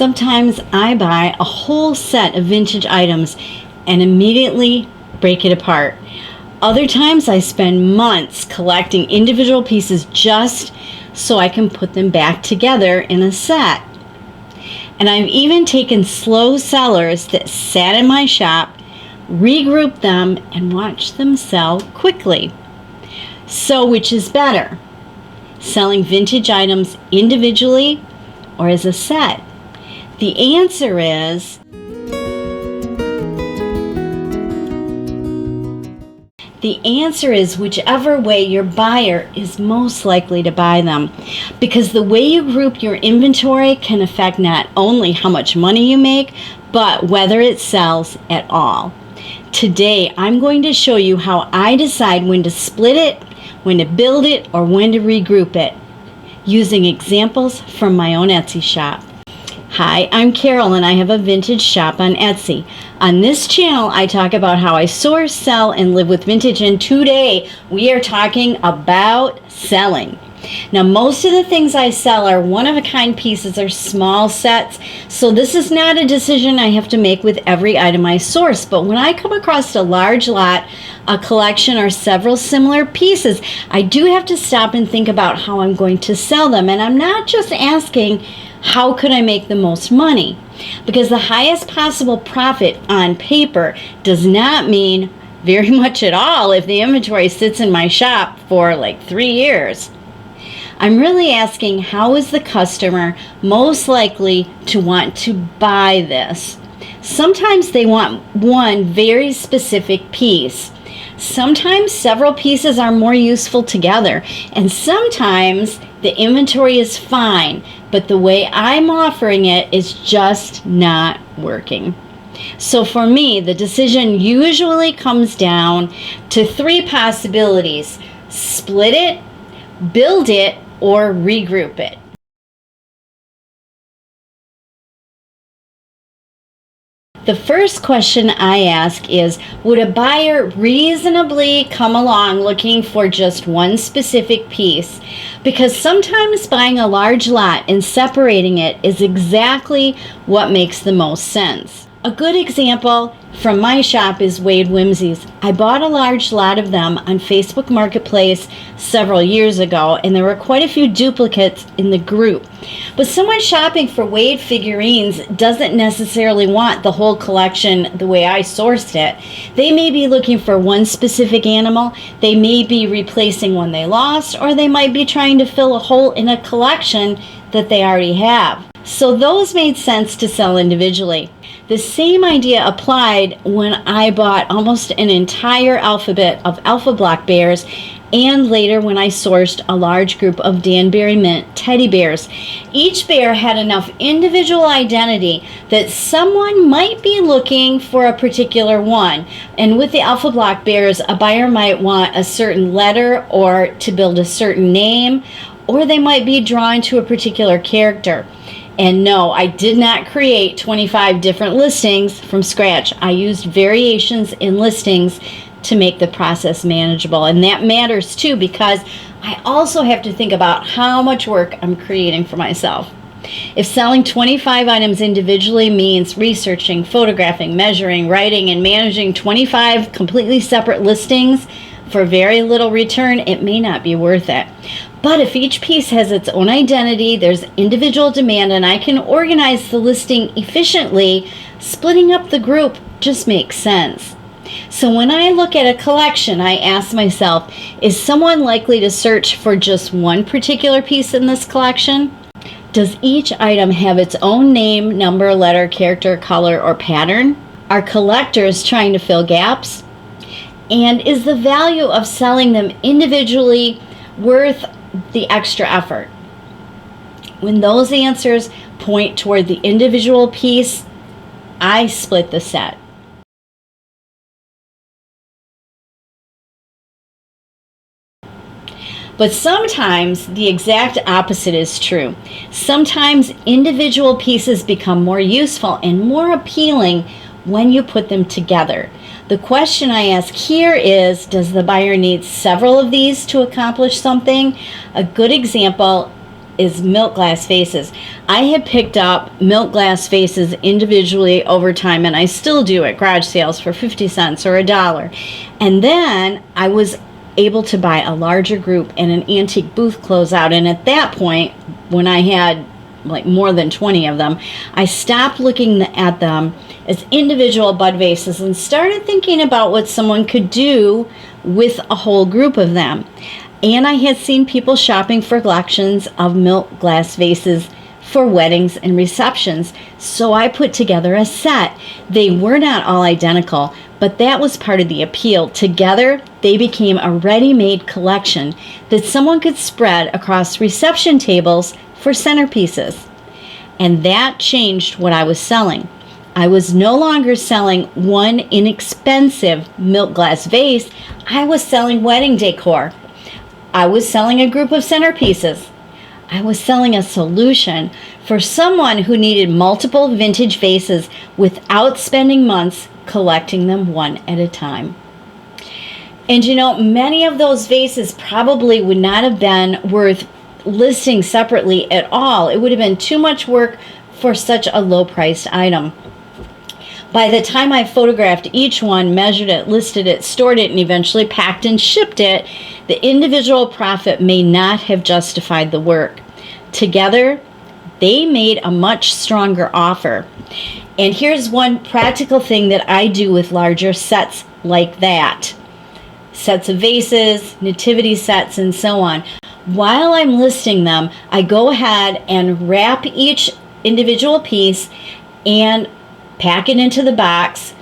Sometimes I buy a whole set of vintage items and immediately break it apart. Other times I spend months collecting individual pieces just so I can put them back together in a set. And I've even taken slow sellers that sat in my shop, regrouped them, and watched them sell quickly. So which is better? Selling vintage items individually or as a set? The answer is whichever way your buyer is most likely to buy them, because the way you group your inventory can affect not only how much money you make, but whether it sells at all. Today, I'm going to show you how I decide when to split it, when to build it, or when to regroup it, using examples from my own Etsy shop. Hi, I'm Carol and I have a vintage shop on Etsy. On this channel, I talk about how I source, sell, and live with vintage, and today we are talking about selling. Now, most of the things I sell are one-of-a-kind pieces or small sets, so this is not a decision I have to make with every item I source. But when I come across a large lot, a collection, or several similar pieces, I do have to stop and think about how I'm going to sell them. And I'm not just asking, how could I make the most money? Because the highest possible profit on paper does not mean very much at all if the inventory sits in my shop for like 3 years. I'm really asking, how is the customer most likely to want to buy this? Sometimes they want one very specific piece. Sometimes several pieces are more useful together, and sometimes the inventory is fine, but the way I'm offering it is just not working. So for me, the decision usually comes down to 3 possibilities: split it, build it, or regroup it. The first question I ask is, would a buyer reasonably come along looking for just one specific piece? Because sometimes buying a large lot and separating it is exactly what makes the most sense. A good example from my shop is Wade Whimsies. I bought a large lot of them on Facebook Marketplace several years ago, and there were quite a few duplicates in the group. But someone shopping for Wade figurines doesn't necessarily want the whole collection the way I sourced it. They may be looking for one specific animal, they may be replacing one they lost, or they might be trying to fill a hole in a collection that they already have. So those made sense to sell individually. The same idea applied when I bought almost an entire alphabet of Alpha Block bears, and later when I sourced a large group of Danbury Mint teddy bears. Each bear had enough individual identity that someone might be looking for a particular one. And with the Alpha Block bears, a buyer might want a certain letter or to build a certain name, or they might be drawn to a particular character. And no, I did not create 25 different listings from scratch. I used variations in listings to make the process manageable. And that matters too, because I also have to think about how much work I'm creating for myself. If selling 25 items individually means researching, photographing, measuring, writing, and managing 25 completely separate listings for very little return, it may not be worth it. But if each piece has its own identity, there's individual demand, and I can organize the listing efficiently, splitting up the group just makes sense. So when I look at a collection, I ask myself, is someone likely to search for just one particular piece in this collection? Does each item have its own name, number, letter, character, color, or pattern? Are collectors trying to fill gaps? And is the value of selling them individually worth the extra effort? When those answers point toward the individual piece, I split the set. But sometimes the exact opposite is true. Sometimes individual pieces become more useful and more appealing when you put them together. The question I ask here is, does the buyer need several of these to accomplish something? A good example is milk glass vases. I had picked up milk glass vases individually over time, and I still do at garage sales for 50 cents or $1. And then I was able to buy a larger group and an antique booth closeout. And at that point, when I had like more than 20 of them, I stopped looking at them as individual bud vases and started thinking about what someone could do with a whole group of them. And I had seen people shopping for collections of milk glass vases for weddings and receptions, so I put together a set. They were not all identical, but that was part of the appeal. Together, they became a ready-made collection that someone could spread across reception tables for centerpieces. And that changed what I was selling. I was no longer selling one inexpensive milk glass vase. I was selling wedding decor. I was selling a group of centerpieces. I was selling a solution for someone who needed multiple vintage vases without spending months collecting them one at a time. And you know, many of those vases probably would not have been worth listing separately at all. It would have been too much work for such a low-priced item. By the time I photographed each one, measured it, listed it, stored it, and eventually packed and shipped it, the individual profit may not have justified the work. Together, they made a much stronger offer. And here's one practical thing that I do with larger sets like that. Sets of vases, nativity sets, and so on. While I'm listing them, I go ahead and wrap each individual piece and pack it into the box,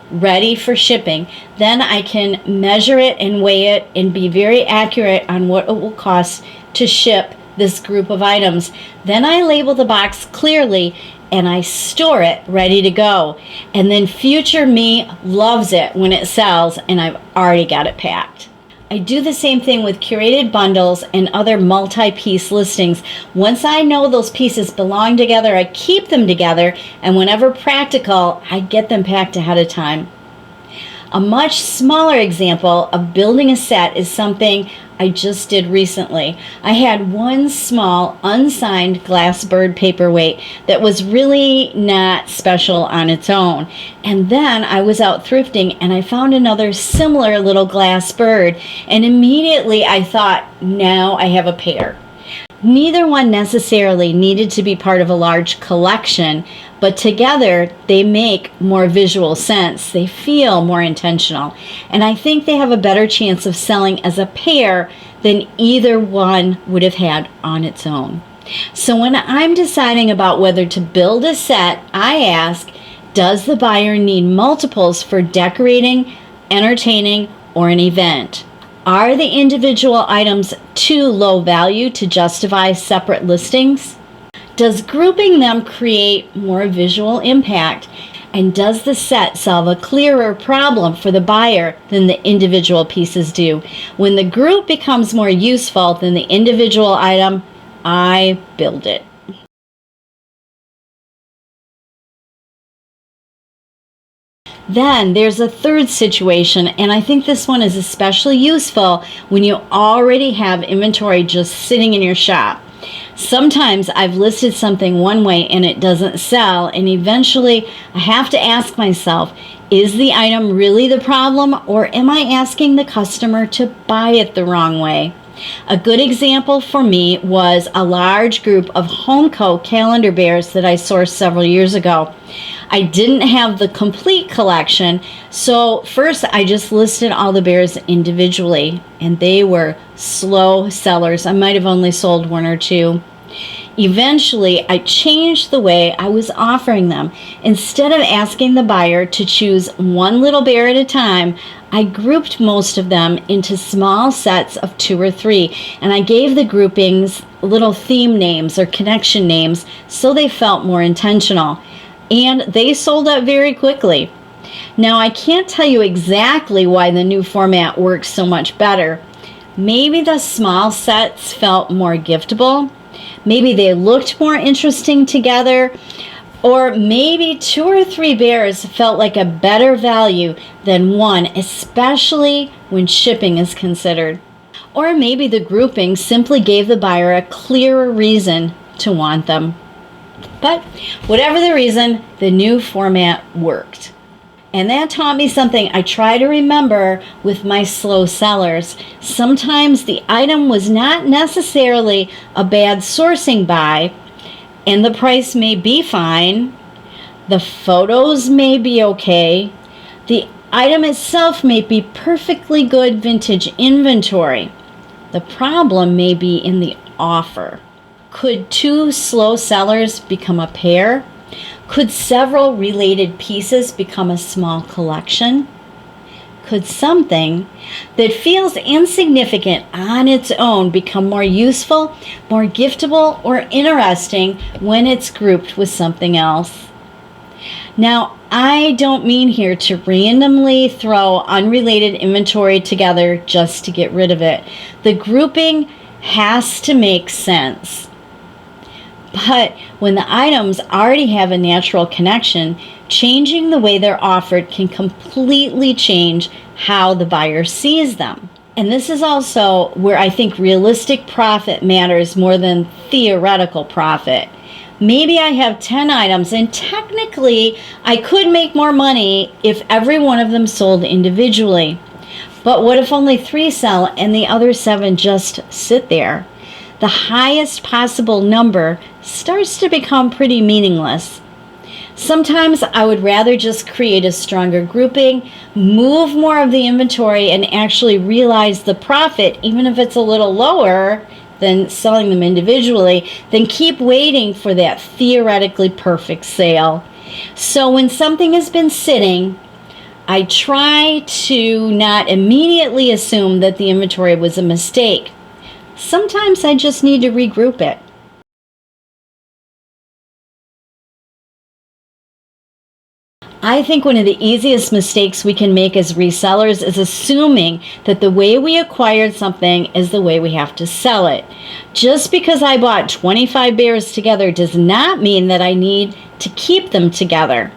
ready for shipping. Then I can measure it and weigh it and be very accurate on what it will cost to ship this group of items. Then I label the box clearly and I store it ready to go. And then future me loves it when it sells and I've already got it packed. I do the same thing with curated bundles and other multi-piece listings. Once I know those pieces belong together, I keep them together, and whenever practical, I get them packed ahead of time. A much smaller example of building a set is something I just did recently. I had one small unsigned glass bird paperweight that was really not special on its own. And then I was out thrifting and I found another similar little glass bird. And immediately I thought, now I have a pair. Neither one necessarily needed to be part of a large collection, but together they make more visual sense. They feel more intentional. And I think they have a better chance of selling as a pair than either one would have had on its own. So when I'm deciding about whether to build a set, I ask, does the buyer need multiples for decorating, entertaining, or an event? Are the individual items too low value to justify separate listings? Does grouping them create more visual impact? And does the set solve a clearer problem for the buyer than the individual pieces do? When the group becomes more useful than the individual item, I build it. Then there's a third situation, and I think this one is especially useful when you already have inventory just sitting in your shop. Sometimes I've listed something one way and it doesn't sell, and eventually I have to ask myself, is the item really the problem, or am I asking the customer to buy it the wrong way? A good example for me was a large group of Homeco calendar bears that I sourced several years ago. I didn't have the complete collection, so first I just listed all the bears individually, and they were slow sellers. I might have only sold one or two. Eventually, I changed the way I was offering them. Instead of asking the buyer to choose one little bear at a time, I grouped most of them into small sets of 2 or 3, and I gave the groupings little theme names or connection names so they felt more intentional. And they sold out very quickly. Now, I can't tell you exactly why the new format works so much better. Maybe the small sets felt more giftable. Maybe they looked more interesting together. Or maybe 2 or 3 bears felt like a better value than one, especially when shipping is considered. Or maybe the grouping simply gave the buyer a clearer reason to want them. But whatever the reason, the new format worked. And that taught me something I try to remember with my slow sellers. Sometimes the item was not necessarily a bad sourcing buy, and the price may be fine, the photos may be okay, the item itself may be perfectly good vintage inventory. The problem may be in the offer. Could two slow sellers become a pair? Could several related pieces become a small collection? Could something that feels insignificant on its own become more useful, more giftable, or interesting when it's grouped with something else? Now, I don't mean here to randomly throw unrelated inventory together just to get rid of it. The grouping has to make sense. But when the items already have a natural connection, changing the way they're offered can completely change how the buyer sees them. And this is also where I think realistic profit matters more than theoretical profit. Maybe I have 10 items, and technically I could make more money if every one of them sold individually. But what if only 3 sell and the other 7 just sit there? The highest possible number starts to become pretty meaningless. Sometimes I would rather just create a stronger grouping, move more of the inventory, and actually realize the profit, even if it's a little lower than selling them individually, than keep waiting for that theoretically perfect sale. So when something has been sitting, I try to not immediately assume that the inventory was a mistake. Sometimes I just need to regroup it. I think one of the easiest mistakes we can make as resellers is assuming that the way we acquired something is the way we have to sell it. Just because I bought 25 bears together does not mean that I need to keep them together.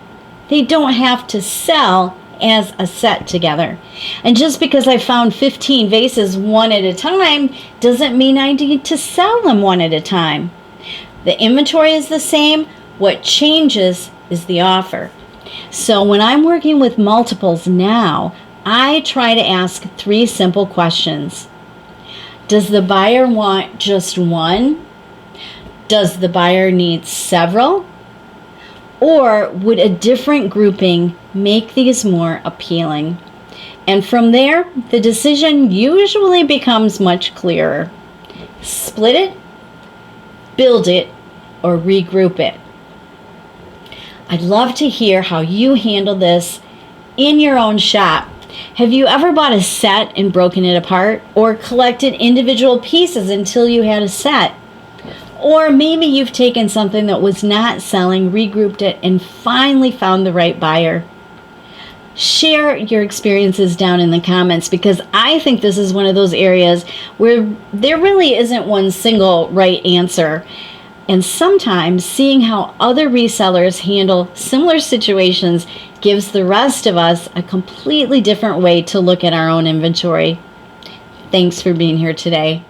They don't have to sell as a set together. And just because I found 15 vases one at a time doesn't mean I need to sell them one at a time. The inventory is the same. What changes is the offer. So when I'm working with multiples now, I try to ask 3 simple questions. Does the buyer want just one? Does the buyer need several? Or would a different grouping make these more appealing? And from there, the decision usually becomes much clearer. Split it, build it, or regroup it. I'd love to hear how you handle this in your own shop. Have you ever bought a set and broken it apart, or collected individual pieces until you had a set? Or maybe you've taken something that was not selling, regrouped it, and finally found the right buyer. Share your experiences down in the comments, because I think this is one of those areas where there really isn't one single right answer. And sometimes seeing how other resellers handle similar situations gives the rest of us a completely different way to look at our own inventory. Thanks for being here today.